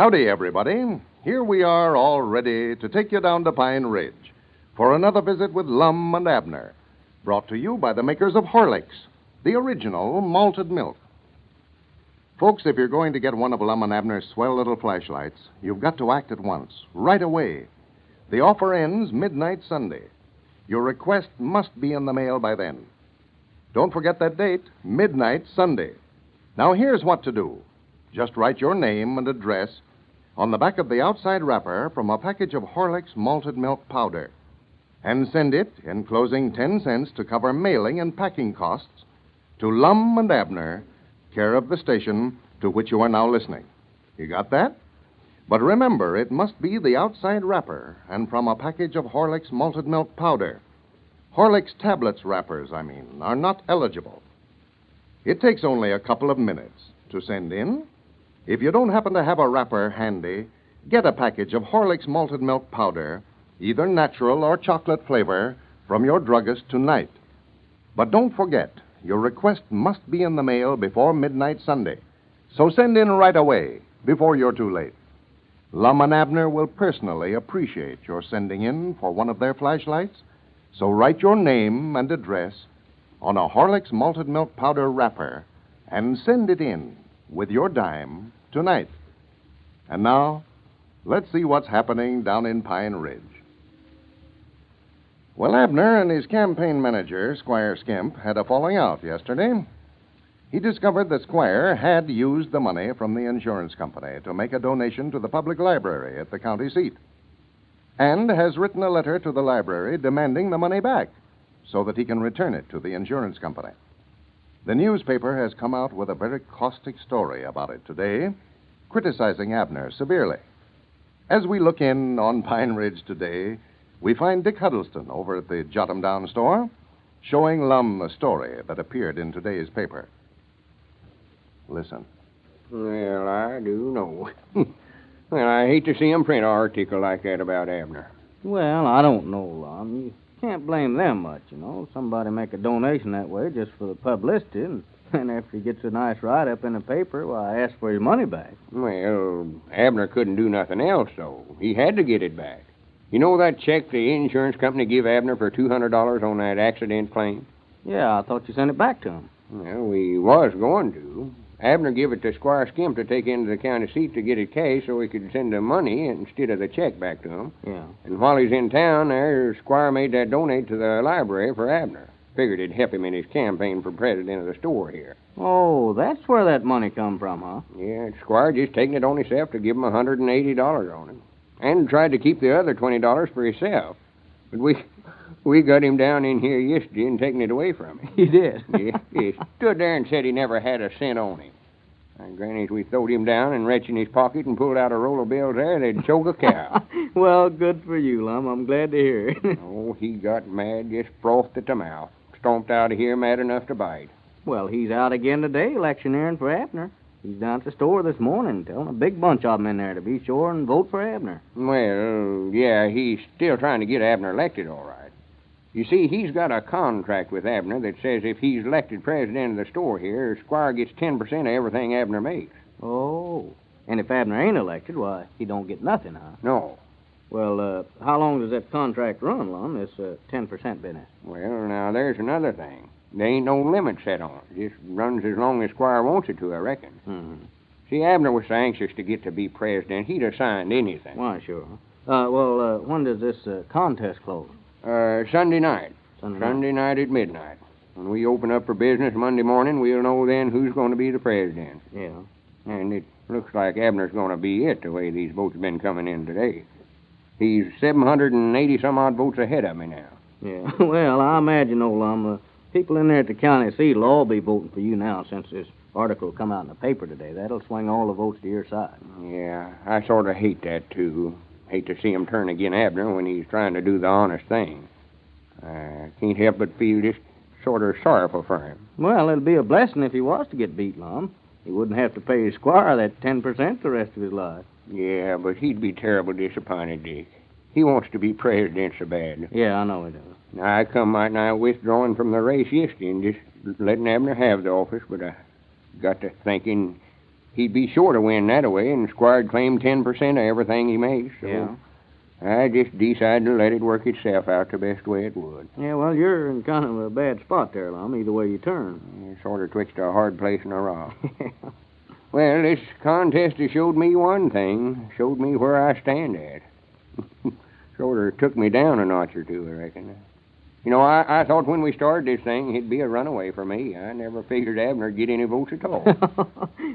Howdy, everybody. Here we are all ready to take you down to Pine Ridge for another visit with Lum and Abner, brought to you by the makers of Horlicks, the original malted milk. Folks, if you're going to get one of Lum and Abner's swell little flashlights, you've got to act at once, right away. The offer ends midnight Sunday. Your request must be in the mail by then. Don't forget that date, midnight Sunday. Now, here's what to do. Just write your name and address on the back of the outside wrapper from a package of Horlicks malted milk powder, and send it, enclosing 10 cents to cover mailing and packing costs, to Lum and Abner, care of the station to which you are now listening. You got that? But remember, it must be the outside wrapper and from a package of Horlicks malted milk powder. Horlicks tablets wrappers, are not eligible. It takes only a couple of minutes to send in. If you don't happen to have a wrapper handy, get a package of Horlicks malted milk powder, either natural or chocolate flavor, from your druggist tonight. But don't forget, your request must be in the mail before midnight Sunday. So send in right away, before you're too late. Lum and Abner will personally appreciate your sending in for one of their flashlights, so write your name and address on a Horlicks malted milk powder wrapper and send it in with your dime tonight. And now, let's see what's happening down in Pine Ridge. Well, Abner and his campaign manager, Squire Skimp, had a falling out yesterday. He discovered that Squire had used the money from the insurance company to make a donation to the public library at the county seat, and has written a letter to the library demanding the money back so that he can return it to the insurance company. The newspaper has come out with a very caustic story about it today, criticizing Abner severely. As we look in on Pine Ridge today, we find Dick Huddleston over at the Jot 'em Down store, showing Lum the story that appeared in today's paper. Listen. Well, I do know. Well, I hate to see 'em print an article like that about Abner. Well, I don't know, Lum. You can't blame them much, Somebody make a donation that way just for the publicity, and then after he gets a nice write-up in the paper, why, ask for his money back. Well, Abner couldn't do nothing else, though. He had to get it back. You know that check the insurance company give Abner for $200 on that accident claim? Yeah, I thought you sent it back to him. Well, we was going to. Abner give it to Squire Skimp to take into the county seat to get it cashed so he could send the money instead of the check back to him. Yeah. And while he's in town there, Squire made that donate to the library for Abner. Figured it'd help him in his campaign for president of the store here. Oh, that's where that money come from, huh? Yeah, Squire just taking it on himself to give him $180 on it. And tried to keep the other $20 for himself. But we got him down in here yesterday and taken it away from him. You did? Yeah, he stood there and said he never had a cent on him. And granny, we throwed him down and reached in his pocket and pulled out a roll of bills there, they'd choke a cow. Well, good for you, Lum. I'm glad to hear it. Oh, he got mad, just frothed at the mouth. Stomped out of here mad enough to bite. Well, he's out again today, electioneering for Abner. He's down at the store this morning, telling a big bunch of them in there to be sure and vote for Abner. Well, yeah, he's still trying to get Abner elected, all right. You see, he's got a contract with Abner that says if he's elected president of the store here, Squire gets 10% of everything Abner makes. Oh, and if Abner ain't elected, why, he don't get nothing, huh? No. Well, how long does that contract run, Lum, this 10% business? Well, now, there's another thing. There ain't no limit set on it. It just runs as long as Squire wants it to, I reckon. Mm-hmm. See, Abner was so anxious to get to be president, he'd have signed anything. Why, sure. When does this contest close? Sunday night. Sunday night at midnight. When we open up for business Monday morning, we'll know then who's going to be the president. Yeah. And it looks like Abner's going to be it, the way these votes have been coming in today. He's 780-some-odd votes ahead of me now. Yeah, well, I imagine, old Lum, people in there at the county seat will all be voting for you now since this article come out in the paper today. That'll swing all the votes to your side. Yeah, I sort of hate that, too. Hate to see him turn agin Abner when he's trying to do the honest thing. I can't help but feel just sort of sorrowful for him. Well, it'd be a blessing if he was to get beat, Lum. He wouldn't have to pay his squire that 10% the rest of his life. Yeah, but he'd be terrible disappointed, Dick. He wants to be president so bad. Yeah, I know he does. Now, I come right now withdrawing from the race yesterday and just letting Abner have the office, but I got to thinking he'd be sure to win that way, and Squire'd claim 10% of everything he makes. So Yeah. I just decided to let it work itself out the best way it would. Yeah, well, you're in kind of a bad spot there, Lum, either way you turn. Sort of twixt a hard place and a rock. Well, this contest has showed me one thing. Showed me where I stand at. Sort of took me down a notch or two, I reckon. You know, I thought when we started this thing, he'd be a runaway for me. I never figured Abner'd get any votes at all.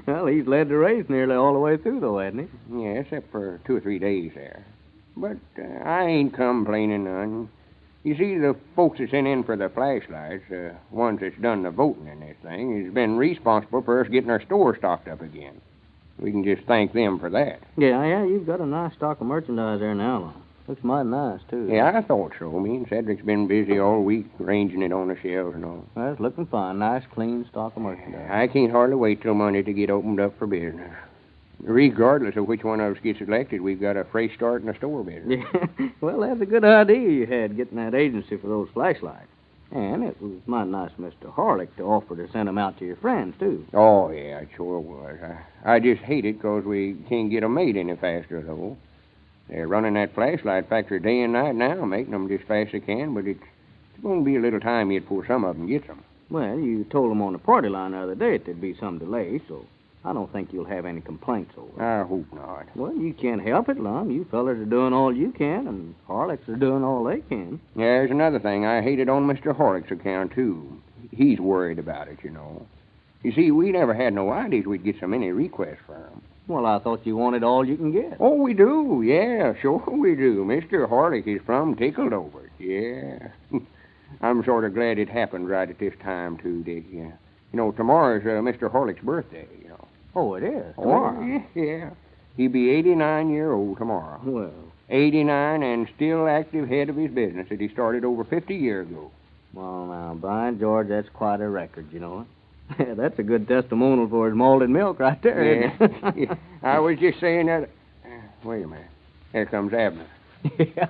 Well, he's led the race nearly all the way through, though, hasn't he? Yeah, except for 2 or 3 days there. But I ain't complaining none. You see, the folks that sent in for the flashlights, the ones that's done the voting in this thing, has been responsible for us getting our store stocked up again. We can just thank them for that. Yeah, you've got a nice stock of merchandise there now, Lum. Looks mighty nice, too. Yeah, I thought so. Me and Cedric's been busy all week arranging it on the shelves and all. Well, it's looking fine. Nice, clean stock of merchandise. I can't hardly wait till Monday to get opened up for business. Regardless of which one of us gets elected, we've got a fresh start in the store business. Yeah, well, that's a good idea you had, getting that agency for those flashlights. And it was mighty nice of Mr. Harlick to offer to send them out to your friends, too. Oh, yeah, it sure was. I just hate it because we can't get 'em made any faster, though. They're running that flashlight factory day and night now, making 'em just fast as they can, but it's going to be a little time yet before some of 'em gets 'em. Well, you told them on the party line the other day that there'd be some delay, so I don't think you'll have any complaints over it. I hope not. Well, you can't help it, Lum. You fellers are doing all you can, and Harlicks are doing all they can. Yeah, there's another thing. I hate it on Mr. Horlick's account, too. He's worried about it, you know. You see, we never had no ideas we'd get so many requests for 'em. Well, I thought you wanted all you can get. Oh, we do. Yeah, sure we do. Mr. Horlick is from tickled over it. Yeah. I'm sort of glad it happened right at this time, too, Dick. Yeah. You know, tomorrow's Mr. Horlick's birthday, you know. Oh, it is? Tomorrow? Oh, yeah. He'll be 89 year old tomorrow. Well, 89 and still active head of his business that he started over 50 years ago. well, now, by George, that's quite a record, you know. That's a good testimonial for his malted milk right there, isn't it? Yeah. I was just saying that. Wait a minute. Here comes Abner. Yeah.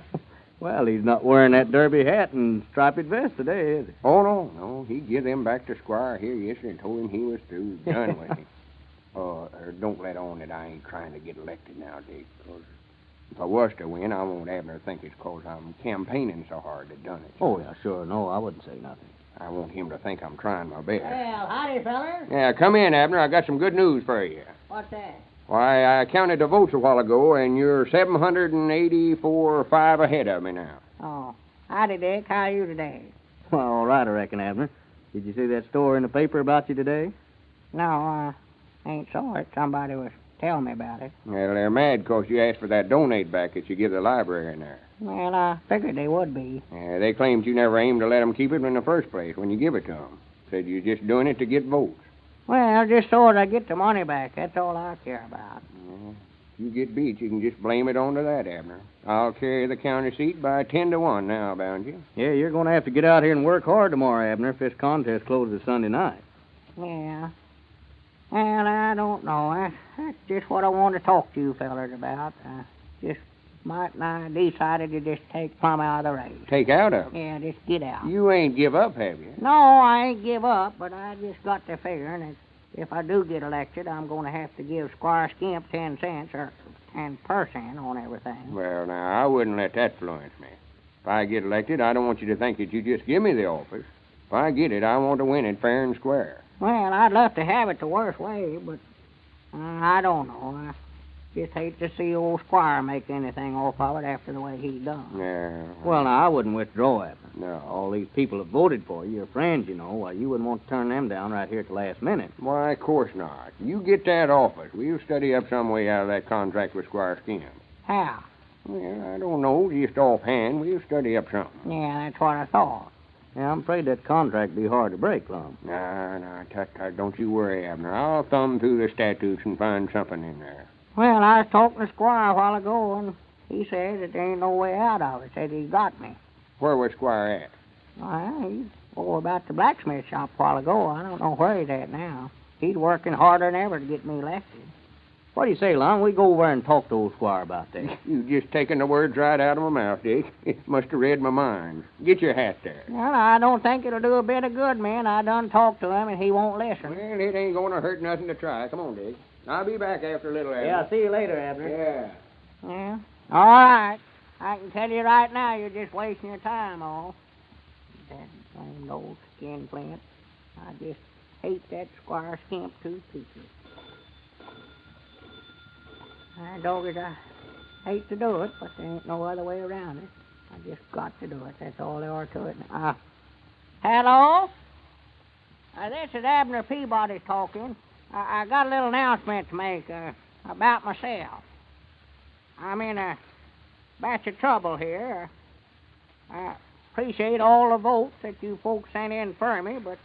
Well, he's not wearing that derby hat and striped vest today, is he? Oh, no. He give them back to Squire here yesterday and told him he was through, done with him. Don't let on that I ain't trying to get elected now, Dick. 'Cause if I was to win, I won't Abner to think it's 'cause I'm campaigning so hard to done it. Oh, yeah, sure. No, I wouldn't say nothing. I want him to think I'm trying my best. Well, howdy, fellers. Yeah, come in, Abner. I got some good news for you. What's that? Why, I counted the votes a while ago, and you're 784.5 ahead of me now. Oh, howdy, Dick. How are you today? Well, all right, I reckon, Abner. Did you see that story in the paper about you today? No, I ain't saw it. Somebody was telling me about it. Well, they're mad 'cause you asked for that donate back that you give the library in there. Well, I figured they would be. They claimed you never aimed to let them keep it in the first place when you give it to them. Said you're just doing it to get votes. Well, just so as I get the money back. That's all I care about. If you get beat, you can just blame it on to that, Abner. I'll carry the county seat by 10-1 now, bound you. Yeah, you're going to have to get out here and work hard tomorrow, Abner, if this contest closes Sunday night. Yeah. Well, I don't know. That's just what I want to talk to you fellers about. Just mightn't I decided to just take plumb out of the race. Take out of it? Yeah, just get out. You ain't give up, have you? No, I ain't give up, but I just got to figuring that if I do get elected, I'm going to have to give Squire Skimp 10 cents or 10% on everything. Well, now, I wouldn't let that influence me. If I get elected, I don't want you to think that you just give me the office. If I get it, I want to win it fair and square. Well, I'd love to have it the worst way, but I don't know. I just hate to see old Squire make anything off of it after the way he done. Yeah. Well, now, I wouldn't withdraw, Abner. No. All these people have voted for you. Your friends, you know. Why, you wouldn't want to turn them down right here at the last minute. Why, of course not. You get that office. We'll study up some way out of that contract with Squire Skin. How? Well, I don't know. Just offhand, we'll study up something. Yeah, that's what I thought. Yeah, I'm afraid that contract would be hard to break, Lum. Nah, tut, don't you worry, Abner. I'll thumb through the statutes and find something in there. Well, I was talking to Squire a while ago, and he said that there ain't no way out of it. Said he got me. Where was Squire at? Well, he's over about the blacksmith shop a while ago. I don't know where he's at now. He's working harder than ever to get me elected. What do you say, Lum? We go over and talk to old Squire about that. You just taking the words right out of my mouth, Dick. Must have read my mind. Get your hat there. Well, I don't think it'll do a bit of good, man. I done talked to him, and he won't listen. Well, it ain't going to hurt nothing to try. Come on, Dick. I'll be back after a little, Abner. Yeah, see you later, Abner. Yeah. Yeah. All right. I can tell you right now, you're just wasting your time, all. That blamed old skinflint. I just hate that Squire Skimp to pieces. Dogged, I hate to do it, but there ain't no other way around it. I just got to do it. That's all there are to it. Hello? This is Abner Peabody talking. I got a little announcement to make about myself. I'm in a batch of trouble here. I appreciate all the votes that you folks sent in for me, but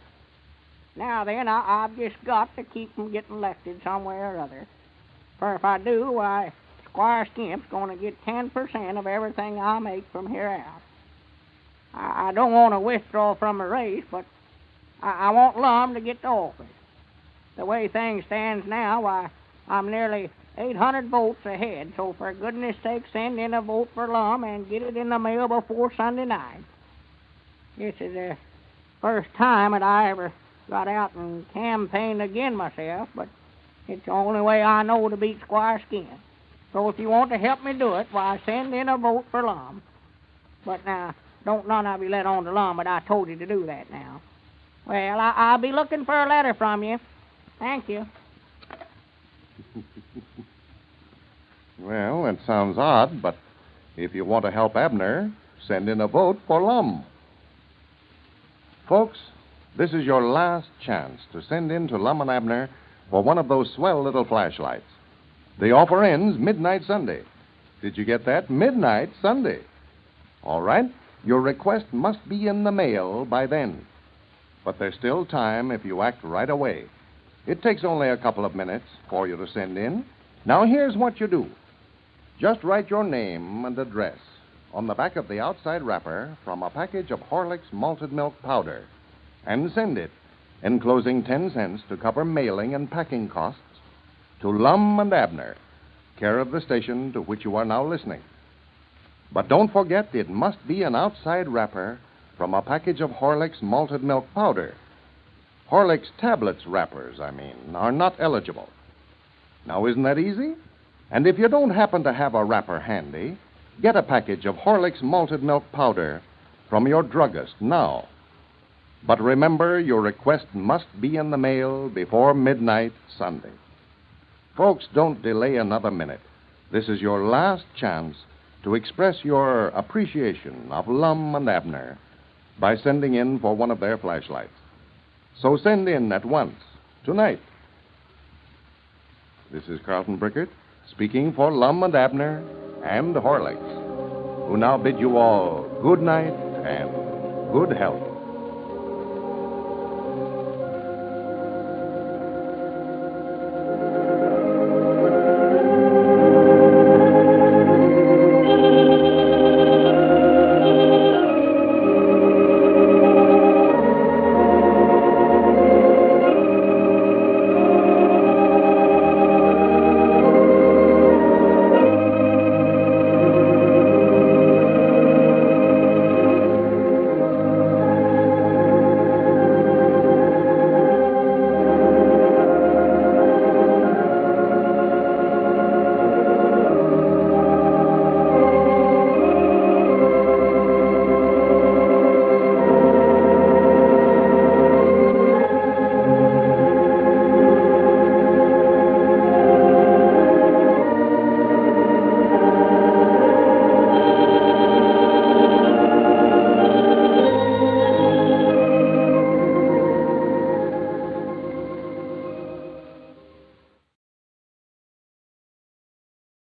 now then, I've just got to keep from getting elected somewhere or other. For if I do, why, Squire Skimp's going to get 10% of everything I make from here out. I don't want to withdraw from the race, but I want Lum to get to office. The way things stands now, why, I'm nearly 800 votes ahead, so for goodness sake, send in a vote for Lum and get it in the mail before Sunday night. This is the first time that I ever got out and campaigned again myself, but it's the only way I know to beat Squire Skimp. So if you want to help me do it, why, send in a vote for Lum. But now, don't none of you let on to Lum, but I told you to do that now. Well, I'll be looking for a letter from you. Thank you. Well, that sounds odd, but if you want to help Abner, send in a vote for Lum. Folks, this is your last chance to send in to Lum and Abner for one of those swell little flashlights. The offer ends midnight Sunday. Did you get that? Midnight Sunday. All right. Your request must be in the mail by then. But there's still time if you act right away. It takes only a couple of minutes for you to send in. Now, here's what you do. Just write your name and address on the back of the outside wrapper from a package of Horlick's malted milk powder and send it, enclosing 10 cents to cover mailing and packing costs, to Lum and Abner, care of the station to which you are now listening. But don't forget, it must be an outside wrapper from a package of Horlick's malted milk powder. Horlick's tablets wrappers, are not eligible. Now, isn't that easy? And if you don't happen to have a wrapper handy, get a package of Horlick's malted milk powder from your druggist now. But remember, your request must be in the mail before midnight Sunday. Folks, don't delay another minute. This is your last chance to express your appreciation of Lum and Abner by sending in for one of their flashlights. So send in at once, tonight. This is Carlton Brickert, speaking for Lum and Abner and Horlicks, who now bid you all good night and good health.